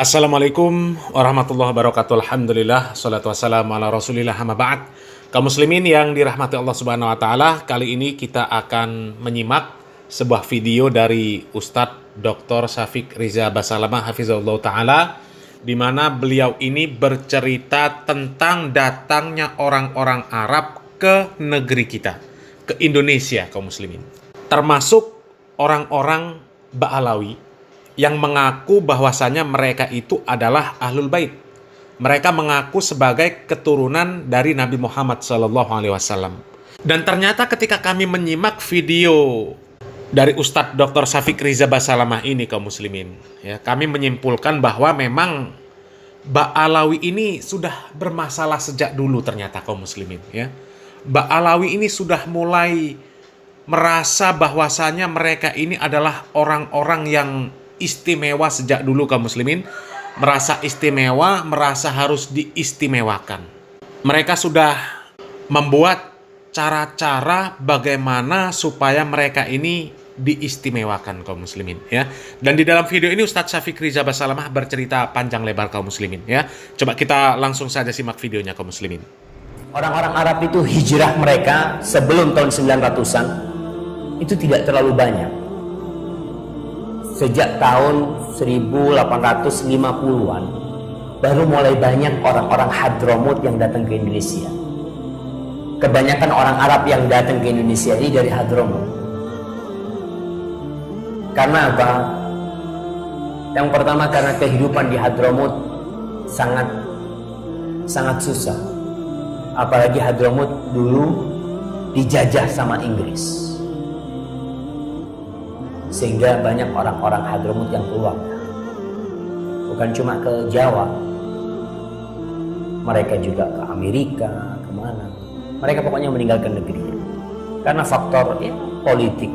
Assalamualaikum warahmatullahi wabarakatuh. Alhamdulillah, salatu wassalamu ala rasulillah, amma ba'd. Kaum muslimin yang dirahmati Allah subhanahu wa ta'ala, kali ini kita akan menyimak sebuah video dari Ustadz Dr. Syafiq Riza Basalamah hafizahullah ta'ala, di mana beliau ini bercerita tentang datangnya orang-orang Arab ke negeri kita, ke Indonesia, kaum muslimin. Termasuk orang-orang Ba'alawi yang mengaku bahwasanya mereka itu adalah Ahlul Bait. Mereka mengaku sebagai keturunan dari Nabi Muhammad SAW. Dan ternyata ketika kami menyimak video dari Ustadz Dr. Syafiq Riza Basalamah ini, kaum muslimin, ya, kami menyimpulkan bahwa memang Ba'alawi ini sudah bermasalah sejak dulu ternyata, kaum muslimin. Ya. Ba'alawi ini sudah mulai merasa bahwasanya mereka ini adalah orang-orang yang istimewa sejak dulu, kaum muslimin. Merasa istimewa, merasa harus diistimewakan. Mereka sudah membuat cara-cara bagaimana supaya mereka ini diistimewakan, kaum muslimin, ya. Dan di dalam video ini Ustadz Syafiq Riza Basalamah bercerita panjang lebar, kaum muslimin, ya. Coba kita langsung saja simak videonya, kaum muslimin. Orang-orang Arab itu hijrah mereka sebelum tahun 900-an itu tidak terlalu banyak. Sejak tahun 1850-an baru mulai banyak orang-orang Hadramut yang datang ke Indonesia. Kebanyakan orang Arab yang datang ke Indonesia ini dari Hadramut. Karena apa? Yang pertama karena kehidupan di Hadramut sangat susah. Apalagi Hadramut dulu dijajah sama Inggris. Sehingga banyak orang-orang Hadramut yang keluar. Bukan cuma ke Jawa, mereka juga ke Amerika, kemana. Mereka pokoknya meninggalkan negeri karena faktor politik,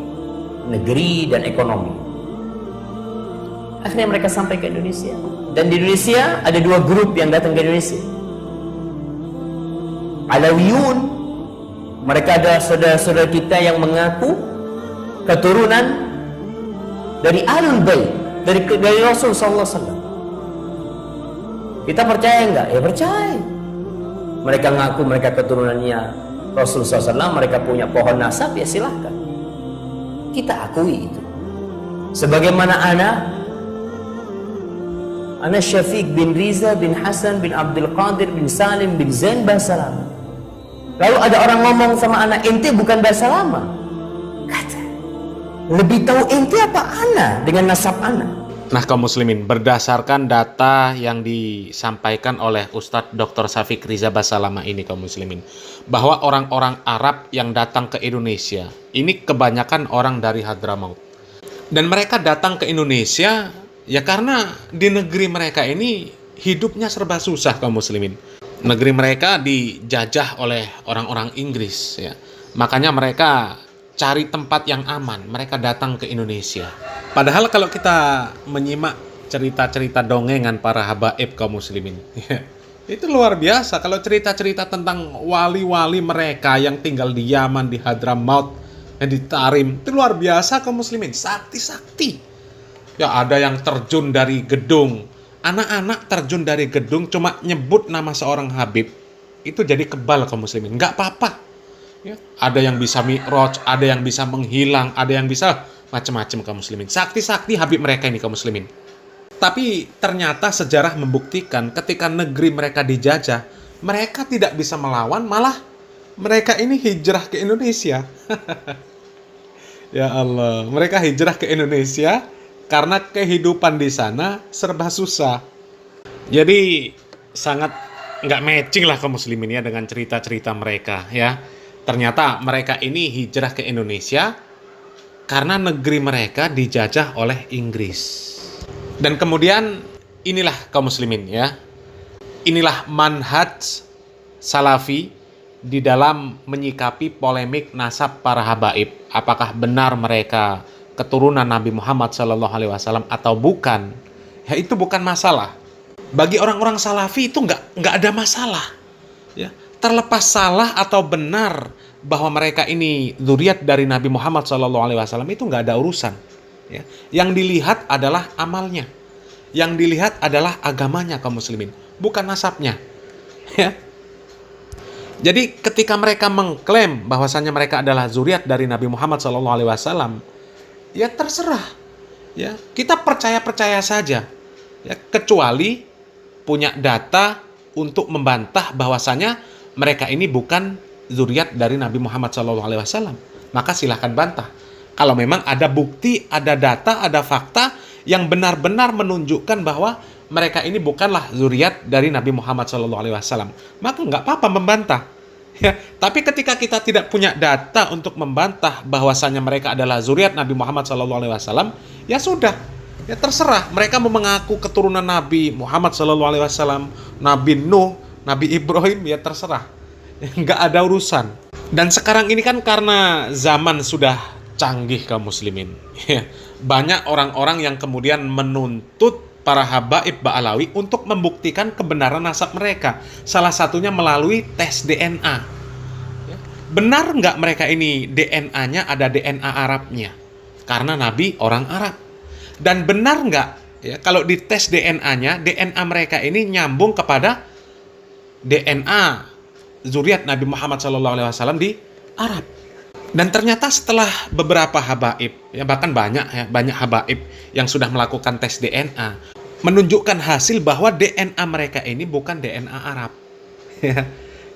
negeri, dan ekonomi. Akhirnya mereka sampai ke Indonesia. Dan di Indonesia ada dua grup yang datang ke Indonesia. Alawiyun, mereka ada saudara-saudara kita yang mengaku keturunan dari Ahlul Bait, dari Rasul sallallahu alaihi wasallam. Kita percaya enggak? Ya percaya. Mereka ngaku mereka keturunannya Rasul sallallahu alaihi wasallam, mereka punya pohon nasab, ya silahkan. Kita akui itu. Sebagaimana ana Syafiq bin Riza bin Hasan bin Abdul Qadir bin Salim bin Zain Basalamah. Lalu ada orang ngomong sama anak, ente bukan Basalamah. Kata, lebih tahu ente apa ana dengan nasab ana? Nah, kaum muslimin, berdasarkan data yang disampaikan oleh Ustadz Dr. Syafiq Riza Basalamah ini, kaum muslimin, bahwa orang-orang Arab yang datang ke Indonesia ini kebanyakan orang dari Hadramaut. Dan mereka datang ke Indonesia ya karena di negeri mereka ini hidupnya serba susah, kaum muslimin. Negeri mereka dijajah oleh orang-orang Inggris, ya. Makanya mereka cari tempat yang aman, mereka datang ke Indonesia. Padahal kalau kita menyimak cerita-cerita dongengan para habaib, kaum muslimin, itu luar biasa. Kalau cerita-cerita tentang wali-wali mereka yang tinggal di Yaman, di Hadramaut, di Tarim, itu luar biasa, kaum muslimin. Sakti-sakti. Ya, ada yang terjun dari gedung. Anak-anak terjun dari gedung cuma nyebut nama seorang habib, itu jadi kebal, kaum muslimin. Nggak apa-apa. Ya, ada yang bisa mi'raj, ada yang bisa menghilang, ada yang bisa macam-macam, kaum muslimin. Sakti-sakti habib mereka ini, kaum muslimin. Tapi ternyata sejarah membuktikan ketika negeri mereka dijajah, mereka tidak bisa melawan, malah mereka ini hijrah ke Indonesia. Ya Allah, mereka hijrah ke Indonesia karena kehidupan di sana serba susah. Jadi sangat nggak matching lah, kaum muslimin, ya, dengan cerita-cerita mereka, ya. Ternyata mereka ini hijrah ke Indonesia karena negeri mereka dijajah oleh Inggris. Dan kemudian inilah, kaum muslimin, ya. Inilah manhaj salafi di dalam menyikapi polemik nasab para habaib. Apakah benar mereka keturunan Nabi Muhammad SAW atau bukan? Ya, itu bukan masalah. Bagi orang-orang salafi itu nggak ada masalah. Ya. Terlepas salah atau benar bahwa mereka ini dzurriat dari Nabi Muhammad SAW itu nggak ada urusan. Ya. Yang dilihat adalah amalnya. Yang dilihat adalah agamanya kaum muslimin, bukan nasabnya. Ya. Jadi ketika mereka mengklaim bahwasannya mereka adalah zuriat dari Nabi Muhammad SAW, ya terserah. Ya, kita percaya saja. Ya, kecuali punya data untuk membantah bahwasanya mereka ini bukan zuriat dari Nabi Muhammad SAW, maka silahkan bantah. Kalau memang ada bukti, ada data, ada fakta yang benar-benar menunjukkan bahwa mereka ini bukanlah zuriat dari Nabi Muhammad SAW, maka nggak apa-apa membantah. Ya, tapi ketika kita tidak punya data untuk membantah bahwasanya mereka adalah zuriat Nabi Muhammad SAW, ya sudah, ya terserah. Mereka mau mengaku keturunan Nabi Muhammad SAW, Nabi Nuh, Nabi Ibrahim, ya terserah. Nggak ada urusan. Dan sekarang ini kan karena zaman sudah canggih kaum muslimin, ya, banyak orang-orang yang kemudian menuntut para habaib Ba'alawi untuk membuktikan kebenaran nasab mereka. Salah satunya melalui tes DNA. Ya. Benar nggak mereka ini DNA-nya ada DNA Arabnya? Karena Nabi orang Arab. Dan benar nggak ya kalau dites DNA-nya, DNA mereka ini nyambung kepada DNA zuriat Nabi Muhammad SAW di Arab. Dan ternyata setelah beberapa habaib, ya bahkan banyak habaib yang sudah melakukan tes DNA, menunjukkan hasil bahwa DNA mereka ini bukan DNA Arab.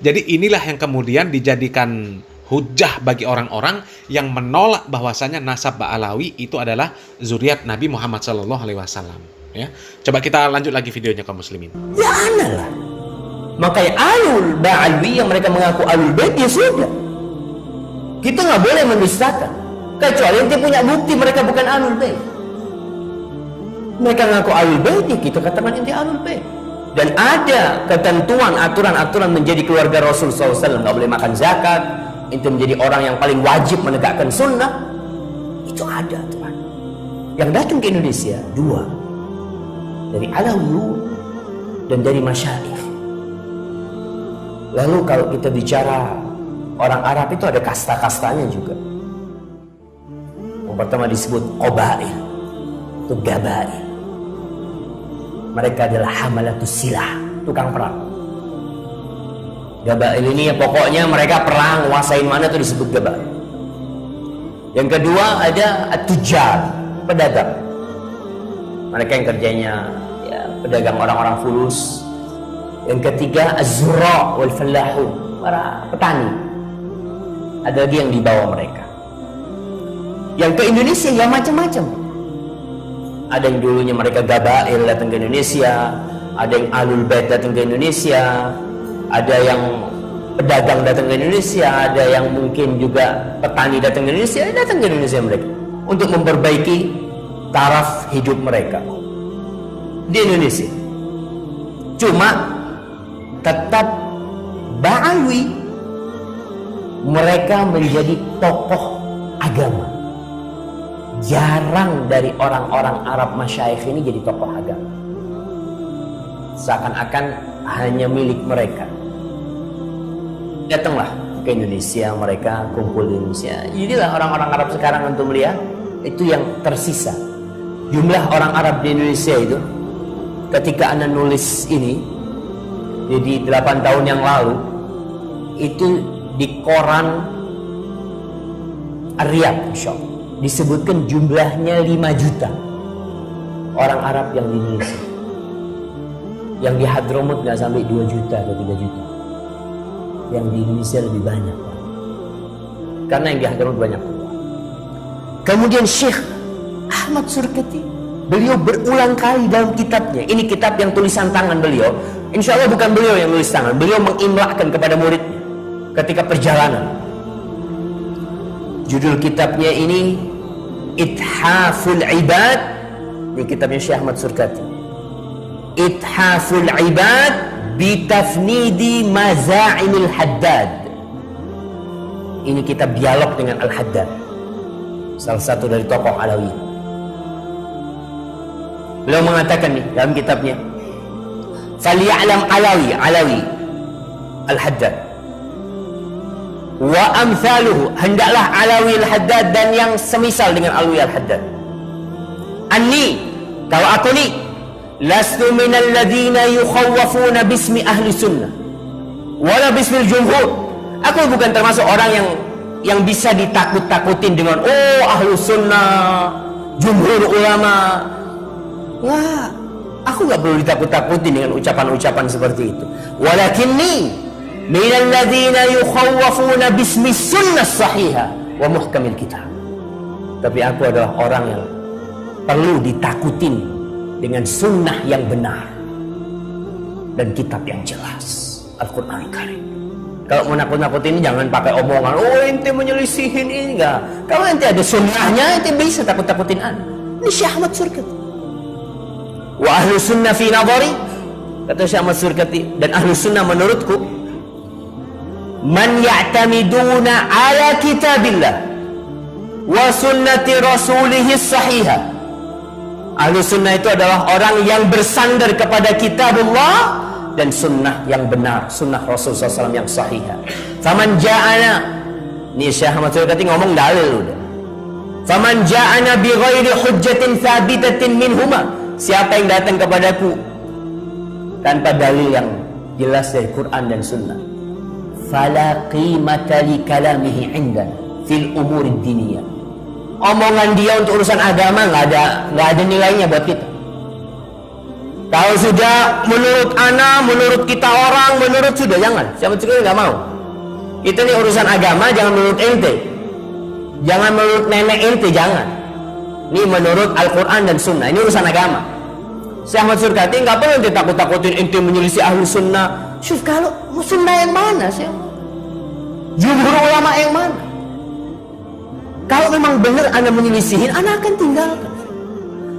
Jadi inilah yang kemudian dijadikan hujah bagi orang-orang yang menolak bahwasanya nasab Ba'alawi itu adalah zuriat Nabi Muhammad SAW. Ya, coba kita lanjut lagi videonya kaum muslimin. Ya analah. Makanya alul Ba'alawi yang mereka mengaku alul bait, ya sudah. Kita nggak boleh mendustakan, kecuali yang punya bukti mereka bukan alul bait. Mereka mengaku alul bait, ya kita katakan inti alul bait. Dan ada ketentuan, aturan-aturan menjadi keluarga Rasul SAW. Nggak boleh makan zakat, itu menjadi orang yang paling wajib menegakkan sunnah. Itu ada aturan. Yang datang ke Indonesia dua, dari Alawi dan dari Masyaikh. Lalu kalau kita bicara orang Arab itu ada kasta-kastanya juga. Yang pertama disebut Qabail, itu Gabail. Mereka adalah hamalatus silah, tukang perang. Gabail ini ya pokoknya mereka perang, nguasain mana itu disebut Gabail. Yang kedua ada at-tujar, pedagang. Mereka yang kerjanya ya, pedagang orang-orang fulus. Yang ketiga az-zurra wal fallahun, para petani. Ada lagi yang dibawa mereka. Yang ke Indonesia ya macam-macam. Ada yang dulunya mereka Gabail datang ke Indonesia, ada yang alul bait datang ke Indonesia, ada yang pedagang datang ke Indonesia, ada yang mungkin juga petani datang ke Indonesia mereka untuk memperbaiki taraf hidup mereka di Indonesia. Cuma tetap Ba'alawi, mereka menjadi tokoh agama. Jarang dari orang-orang Arab Masyaikh ini jadi tokoh agama. Seakan-akan hanya milik mereka. Datanglah ke Indonesia, mereka kumpul di Indonesia. Jadilah orang-orang Arab sekarang untuk melihat itu yang tersisa. Jumlah orang Arab di Indonesia itu ketika Anda nulis ini, jadi 8 tahun yang lalu, itu di koran Ar-Riyadh disebutkan jumlahnya 5 juta orang Arab yang di Indonesia. Yang di Hadramut nggak sampai 2 juta atau 3 juta. Yang di Indonesia lebih banyak, karena yang di Hadramut banyak. Kemudian Syekh Ahmad Surkati, beliau berulang kali dalam kitabnya, ini kitab yang tulisan tangan beliau, insya Allah bukan beliau yang tulis tangan, beliau mengimlakkan kepada muridnya ketika perjalanan. Judul kitabnya ini Ithaful Ibad. Ini kitabnya Syekh Ahmad Surkati. Ithaful Ibad bitafnidi maza'imil Haddad. Ini kitab dialog dengan Al-Haddad, salah satu dari tokoh Alawi. Beliau mengatakan nih dalam kitabnya, "Falyalam Alawi Al-Haddad wa amthaluhu," hendaklah Alawi Al-Haddad dan yang semisal dengan Alawi Al-Haddad, "Anni," kalau aku nih, lastu minal ladzina yukhawwafuna bismi ahli sunnah wala bismil jumhur. Aku bukan termasuk orang yang bisa ditakut-takutin dengan ahlu sunnah, jumhur ulama. Wah, aku nggak perlu ditakut-takutin dengan ucapan-ucapan seperti itu. Walakinni minal ladzina yukhawwafuna bismi sunnah sahihah wa muhkamil kitab. Tapi aku adalah orang yang perlu ditakutin dengan sunnah yang benar dan kitab yang jelas, Al-Quran Al-Karim. Kalau mau nakut-nakutin ini jangan pakai omongan, ente menyelisihin ini, enggak. Kalau ente ada sunnahnya, ente bisa takut-takutin anda. Ini Syekh Ahmad Surkati. Wa ahlu sunnah fi nadhari, kata Syekh Ahmad Surkati, dan ahlu sunnah menurutku, man ya'tamiduna ala kitabillah wa sunnati rasulihi sahihah. Ahlu sunnah itu adalah orang yang bersandar kepada kitabullah dan sunnah yang benar, sunnah Rasulullah SAW yang sahihah. Faman ja'ana, ini Syekh Ahmad Surkati ngomong dalil udah. Faman ja'ana bi ghairi hujjatin thabitatin minhuma, siapa yang datang kepadaku tanpa dalil yang jelas dari Quran dan sunnah, fala qimata li kalamihi indana fil umuri diniyah. Omongan dia untuk urusan agama nggak ada nilainya buat kita. Kalau sudah menurut ana, menurut kita orang, menurut sudah jangan. Siapa juga nggak mau. Kita nih urusan agama jangan menurut ente, jangan menurut nenek ente, jangan. Ini menurut Al-Quran dan Sunnah. Ini urusan agama. Syekh Ahmad Surkati nggak perlu ente takut-takutin ente menyelisih ahlu sunnah. Syuf, kalau sunnah yang mana sih? Jumhur ulama yang mana? Kalau memang benar anda menyelisihin, anda akan tinggalkan.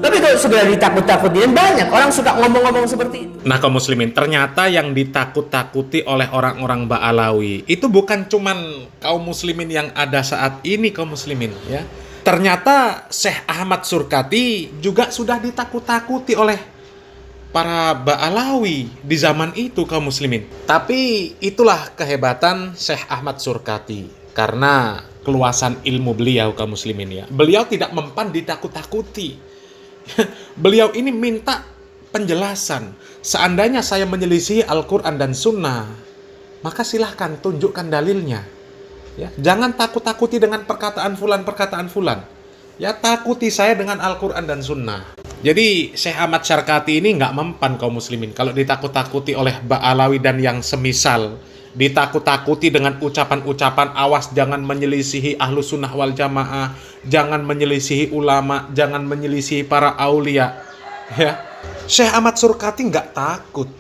Tapi kalau segera ditakut-takutin, banyak orang suka ngomong-ngomong seperti itu. Nah, kaum muslimin, ternyata yang ditakut-takuti oleh orang-orang Ba'alawi itu bukan cuman kaum muslimin yang ada saat ini, kaum muslimin, ya. Ternyata Syekh Ahmad Surkati juga sudah ditakut-takuti oleh para Ba'alawi di zaman itu, kaum muslimin. Tapi itulah kehebatan Syekh Ahmad Surkati, karena keluasan ilmu beliau, kaum muslimin, ya. Beliau tidak mempan ditakut-takuti. Beliau ini minta penjelasan. Seandainya saya menyelisih Al-Quran dan Sunnah, maka silahkan tunjukkan dalilnya, ya. Jangan takut-takuti dengan perkataan fulan. Ya, takuti saya dengan Al-Quran dan Sunnah. Jadi Syekh Ahmad Surkati ini nggak mempan, kaum muslimin, kalau ditakut-takuti oleh Ba'alawi dan yang semisal. Ditakut-takuti dengan ucapan-ucapan, awas jangan menyelisihi ahlu sunnah wal jamaah, jangan menyelisihi ulama, jangan menyelisihi para aulia, ya. Syekh Ahmad Surkati nggak takut.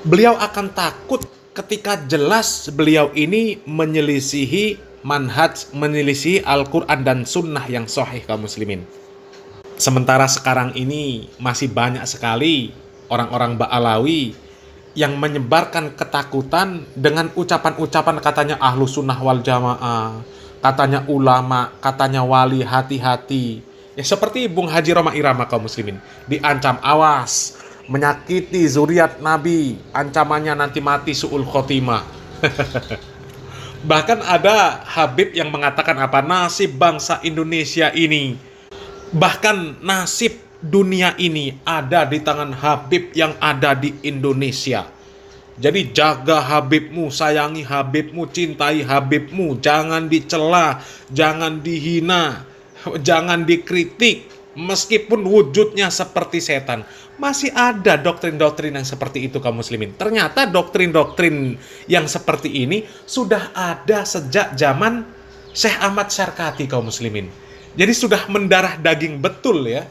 Beliau akan takut ketika jelas beliau ini menyelisihi manhaj, menyelisihi Al-Quran dan Sunnah yang sahih, kaum muslimin. Sementara sekarang ini masih banyak sekali orang-orang Ba'alawi yang menyebarkan ketakutan dengan ucapan-ucapan katanya ahlu sunnah wal jamaah, katanya ulama, katanya wali, hati-hati. Ya, seperti Bung Haji Roma Irama, kaum muslimin, diancam awas menyakiti zuriat Nabi, ancamannya nanti mati su'ul khotimah. Bahkan ada Habib yang mengatakan apa, nasib bangsa Indonesia ini, bahkan nasib dunia ini ada di tangan Habib yang ada di Indonesia. Jadi jaga Habibmu, sayangi Habibmu, cintai Habibmu, jangan dicela, jangan dihina, jangan dikritik, meskipun wujudnya seperti setan. Masih ada doktrin-doktrin yang seperti itu, kaum muslimin. Ternyata doktrin-doktrin yang seperti ini sudah ada sejak zaman Syekh Ahmad Surkati, kaum muslimin. Jadi sudah mendarah daging betul, ya.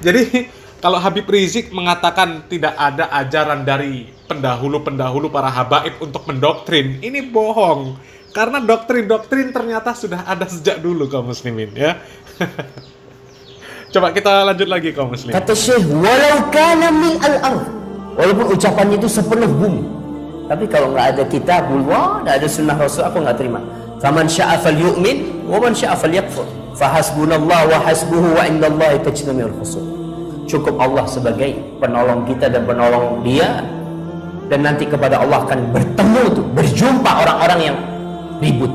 Jadi kalau Habib Rizik mengatakan tidak ada ajaran dari pendahulu-pendahulu para habaib untuk mendoktrin, ini bohong. Karena doktrin-doktrin ternyata sudah ada sejak dulu, kaum muslimin, ya. Coba kita lanjut lagi, kaum muslimin. Kata Syekh, walau kana min al-ard, walaupun ucapannya itu sepenuh bumi, tapi kalau nggak ada kitabullah, nggak ada sunnah Rasul, aku nggak terima. Faman sya'a falyu'min wa man sya'a falyakfur. Fahasbunallah wa hasbuhu wa indallahi tajtami'ul khusum. Cukup Allah sebagai penolong kita dan penolong dia, dan nanti kepada Allah akan bertemu tuh, berjumpa orang-orang yang ribut.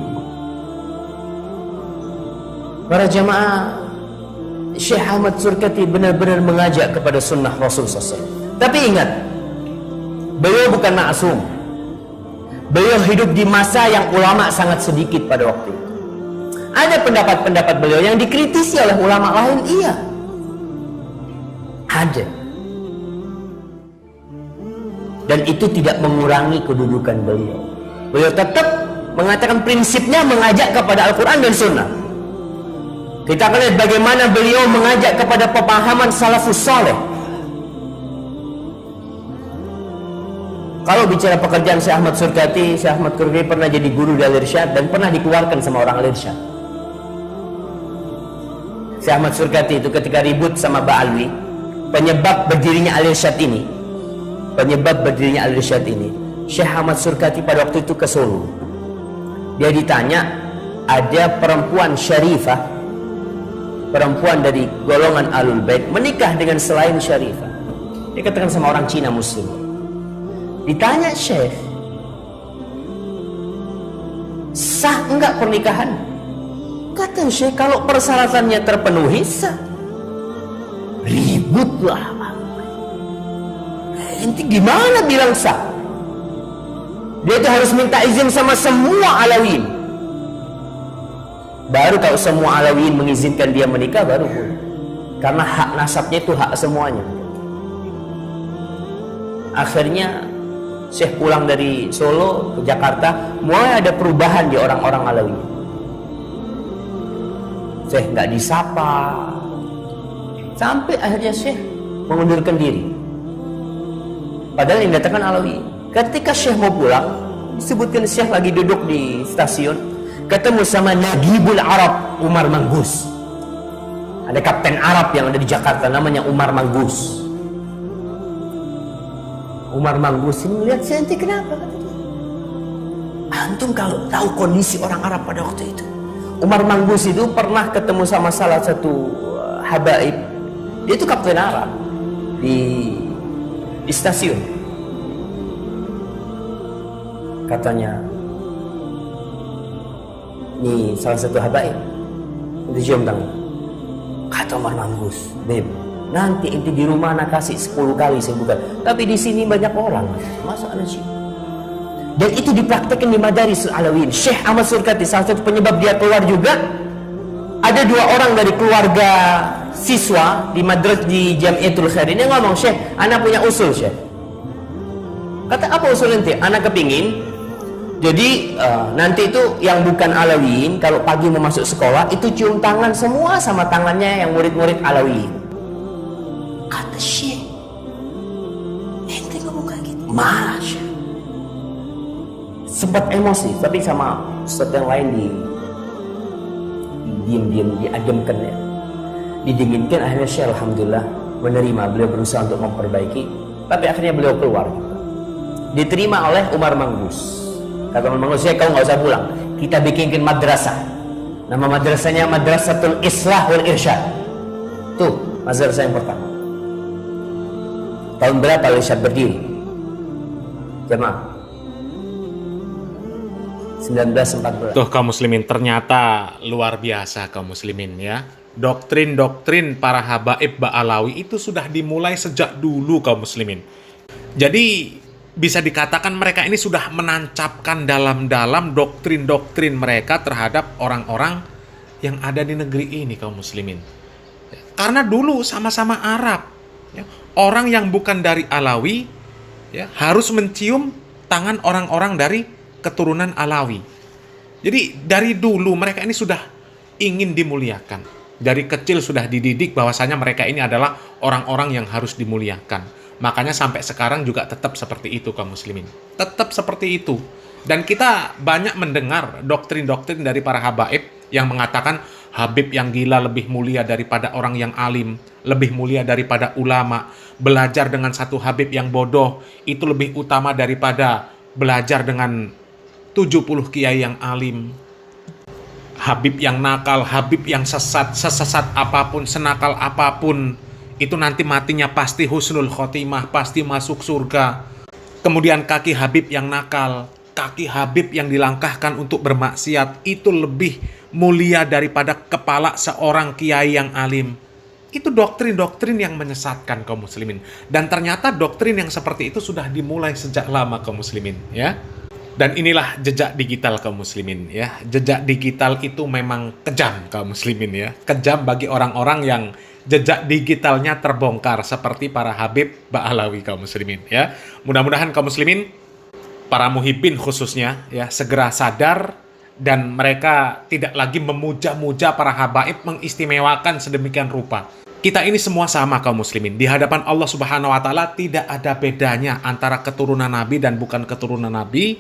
Para jamaah Syekh Ahmad Surkati benar-benar mengajak kepada sunnah Rasul SAW. Tapi ingat, beliau bukan maksum. Beliau hidup di masa yang ulama sangat sedikit pada waktu itu. Ada pendapat-pendapat beliau yang dikritisi oleh ulama lain, iya. Ada. Dan itu tidak mengurangi kedudukan beliau. Beliau tetap mengatakan prinsipnya mengajak kepada Al-Quran dan Sunnah. Kita akan lihat bagaimana beliau mengajak kepada pemahaman salafus saleh. Kalau bicara pekerjaan Syekh Ahmad Surkati, Syekh Ahmad Surkati pernah jadi guru di Al-Irsyad dan pernah dikeluarkan sama orang Al-Irsyad. Syekh Ahmad Surkati itu ketika ribut sama Ba'alwi, penyebab berdirinya Al-Irsyad ini, Syekh Ahmad Surkati pada waktu itu ke Solo. Dia ditanya, ada perempuan syarifah, perempuan dari golongan Ahlul Bait menikah dengan selain syarifah. Dia katakan sama orang Cina Muslim. Ditanya Syekh, sah enggak pernikahan? Kata Syekh, kalau persyaratannya terpenuhi sah. Ributlah. Ente gimana bilang sah? Dia itu harus minta izin sama semua Alawiyin. Baru kalau semua Alawiyin mengizinkan dia menikah, baru boleh. Karena hak nasabnya itu hak semuanya. Akhirnya Syekh pulang dari Solo ke Jakarta, mulai ada perubahan di orang-orang Alawi. Syekh nggak disapa, sampai akhirnya Syekh mengundurkan diri. Padahal yang datangkan Alawi. Ketika Syekh mau pulang, disebutkan Syekh lagi duduk di stasiun, ketemu sama Nagibul Arab, Umar Manggus. Ada kapten Arab yang ada di Jakarta, namanya Umar Manggus. Umar Manggus ini melihat Syekh, ente kenapa? Antum kalau tahu kondisi orang Arab pada waktu itu. Umar Manggus itu pernah ketemu sama salah satu habaib. Dia itu kapten Arab di stasiun. Katanya, ini salah satu habaib. Itu cium tangan. Kata Umar Manggus, Beb, nanti inti di rumah anak kasih 10 kali saya buka. Tapi di sini banyak orang, masa anak sih? Dan itu dipraktekkan di Madaris Alawiyin. Syekh Ahmad Surkati, salah satu penyebab dia keluar juga, ada 2 orang dari keluarga siswa di madrasah di Jamiatul Khair ini ngomong, Syekh, anak punya usul, Syekh. Kata, apa usul nanti? Anak kepingin jadi nanti itu yang bukan Alawiyin kalau pagi mau masuk sekolah itu cium tangan semua sama tangannya yang murid-murid Alawiyin. Kata Syekh, ente ngomong kayak gitu? Marah Syekh. Sempat emosi, tapi sama ustaz yang lain diam-diam diademkan ya. Didinginkan, akhirnya Syekh alhamdulillah menerima. Beliau berusaha untuk memperbaiki, tapi akhirnya beliau keluar. Diterima oleh Umar Manggus. Kata Umar Manggus, Syekh, kau nggak usah pulang. Kita bikinkan madrasah. Nama madrasahnya Madrasatul Islah wal Irsyad. Tuh, madrasah yang pertama. Tahun berapa Irsyad berdiri? Jemaah 1914. Tuh kaum muslimin, ternyata luar biasa kaum muslimin ya. Doktrin-doktrin para habaib Ba'alawi itu sudah dimulai sejak dulu kaum muslimin. Jadi bisa dikatakan mereka ini sudah menancapkan dalam-dalam doktrin-doktrin mereka terhadap orang-orang yang ada di negeri ini kaum muslimin. Karena dulu sama-sama Arab. Ya. Orang yang bukan dari Alawi ya, harus mencium tangan orang-orang dari keturunan Alawi. Jadi dari dulu mereka ini sudah ingin dimuliakan. Dari kecil sudah dididik bahwasanya mereka ini adalah orang-orang yang harus dimuliakan. Makanya sampai sekarang juga tetap seperti itu kaum muslimin. Tetap seperti itu. Dan kita banyak mendengar doktrin-doktrin dari para habaib yang mengatakan habib yang gila lebih mulia daripada orang yang alim, lebih mulia daripada ulama. Belajar dengan satu habib yang bodoh itu lebih utama daripada belajar dengan 70 kiai yang alim. Habib yang nakal, habib yang sesat, sesesat apapun, senakal apapun, itu nanti matinya pasti husnul khotimah, pasti masuk surga. Kemudian kaki habib yang nakal, kaki habib yang dilangkahkan untuk bermaksiat, itu lebih mulia daripada kepala seorang kiai yang alim. Itu doktrin-doktrin yang menyesatkan kaum muslimin. Dan ternyata doktrin yang seperti itu sudah dimulai sejak lama kaum muslimin, ya. Dan inilah jejak digital kaum muslimin, ya. Jejak digital itu memang kejam kaum muslimin, ya. Kejam bagi orang-orang yang jejak digitalnya terbongkar seperti para Habib Ba'alawi kaum muslimin, ya. Mudah-mudahan kaum muslimin, para muhibbin khususnya, ya, segera sadar dan mereka tidak lagi memuja-muja para habaib, mengistimewakan sedemikian rupa. Kita ini semua sama kaum muslimin. Di hadapan Allah Subhanahu wa taala tidak ada bedanya antara keturunan Nabi dan bukan keturunan Nabi,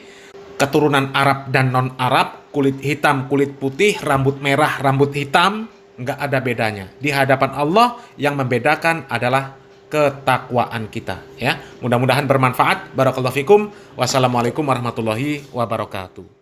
keturunan Arab dan non-Arab, kulit hitam, kulit putih, rambut merah, rambut hitam, nggak ada bedanya. Di hadapan Allah yang membedakan adalah ketakwaan kita, ya. Mudah-mudahan bermanfaat. Barakallahu fikum. Wassalamualaikum warahmatullahi wabarakatuh.